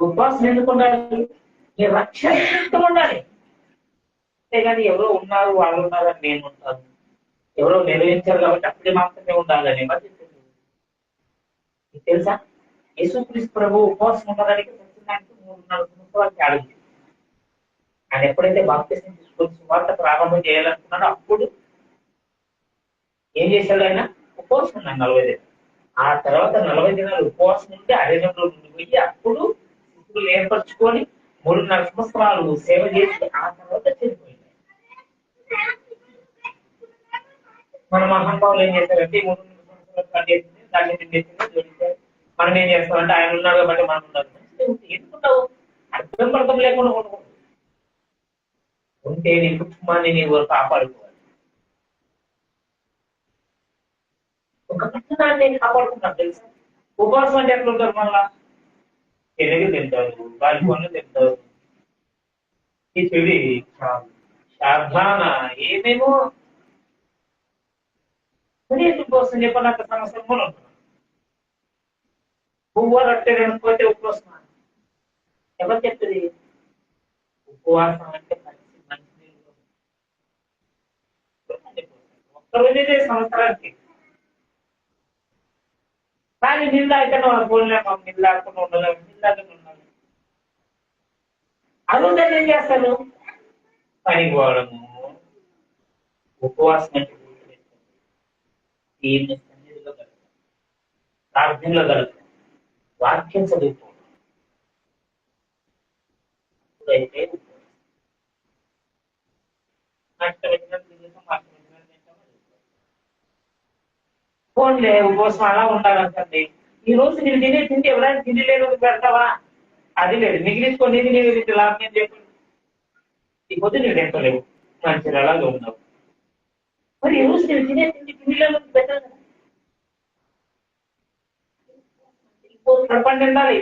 ఉపవాసం ఎందుకు ఉండాలి? నీ రక్షణ నిమిత్తం ఉండాలి. అంతేగాని ఎవరో ఉన్నారు వాళ్ళు ఉన్నారని నేను ఉంటాను, ఎవరో నిర్వహించారు కాబట్టి అప్పుడే మాత్రమే ఉండాలని మీకు తెలుసా? యేసుక్రీస్తు ప్రభు ఉపవాసం ఉండడానికి సత్యనారాయణకి 3.5 సంవత్సరాలు త్యాగం చేశారు. ఆయన ఎప్పుడైతే బాప్తిసం తీసుకొని సువార్త ప్రారంభం చేయాలనుకున్నాడో అప్పుడు ఏం చేశాడు? ఆయన ఉపవాసం ఉన్నాడు 40 దినాలు. ఆ తర్వాత 40 దినాలు ఉపవాసం ఉండి అరణ్యంలో నుండి పోయి అప్పుడు శిష్యులు ఏర్పరచుకొని 3.5 సంవత్సరాలు సేవ చేసి ఆ తర్వాత చనిపోయింది. మన మహానుభావులు ఏం చేశారంటే 3.5 సంవత్సరాలు పనిచేసింది, దాన్ని తిండేసింది, జోడించారు. మనం ఏం చేస్తామంటే ఆయన ఉన్నాడు కాబట్టి మనం ఉన్నాడు. ఎందుకుంటావు? అర్థం పర్థం లేకుండా ఉండకూడదు. ఉంటే నీ కుటుంబాన్ని నీవు కాపాడుకోవాలి, ఒక పట్టణాన్ని కాపాడుకుంటారు. తెలుసా? ఉపవాసం అంటే ఎట్లా ఉంటారు? మళ్ళా తెలుగు తింటారు, వారి పనులు తింటారు, కిచిడి, సాధారణ ఏమేమో కోసం చెప్పండి. అంత సమస్యలు కూడా ఉంటున్నాను. పువ్వు రొట్టె తినకపోతే ఉపవాసం ఎవరు చెప్తుంది? ఉపవాసం అంటే మంచి ఒక్కరోజే సంవత్సరానికి. కానీ నీళ్ళు అయితే పోలేము, నీళ్ళు లేకుండా ఉండలేము, నీళ్ళు లేకుండా ఉండాలి. అదే ఏం చేస్తాను? పనికి పోవడము. ఉపవాసం అంటే దీన్ని సన్నిధిలో గడపడం, ప్రార్థనలో గడపడం, వాక్యం చదువుకోవడం. ఇప్పుడైతే ఫోన్లే ఉపవాసం అలా ఉండాలంటండి. ఈ రోజు నేను తినే తిండి ఎవరైనా తిండి లేదు పెడతావా? అది లేదు. మిగిలించుకొని నీకు లాభం ఏం చెప్పండి. ఈ పొద్దు నువ్వు తింటలేవు, మంచిది అలాగే ఉన్నావు. మరి ఈ రోజు నేను తినే తిండి తిండిలో పెట్టాలి కదా. కడపండి ఉండాలి.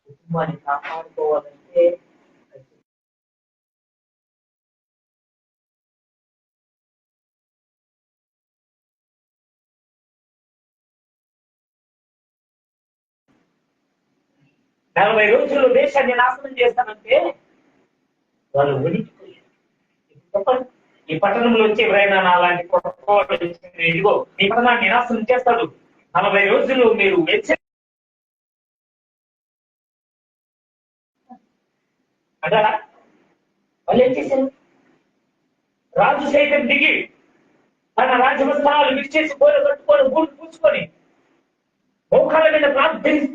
కుటుంబాన్ని కాపాడుకోవాలంటే నలభై రోజులు దేశాన్ని నాశనం చేస్తానంటే వాళ్ళు ఉనికిపోయారు. చెప్పండి, ఈ పట్టణంలో వచ్చి ఎవరైనా అలాంటి ఇదిగో ఈ పట్టణాన్ని నాశనం చేస్తాడు, 40 రోజులు మీరు అంటారా? వాళ్ళు ఏం చేశారు? రాజు సైతం దిగి తన రాజవస్త్రాలు విడిచేసి పోలు కట్టుకొని పూడ్చుకొని మోకాళ్ళ మీద ప్రార్థించి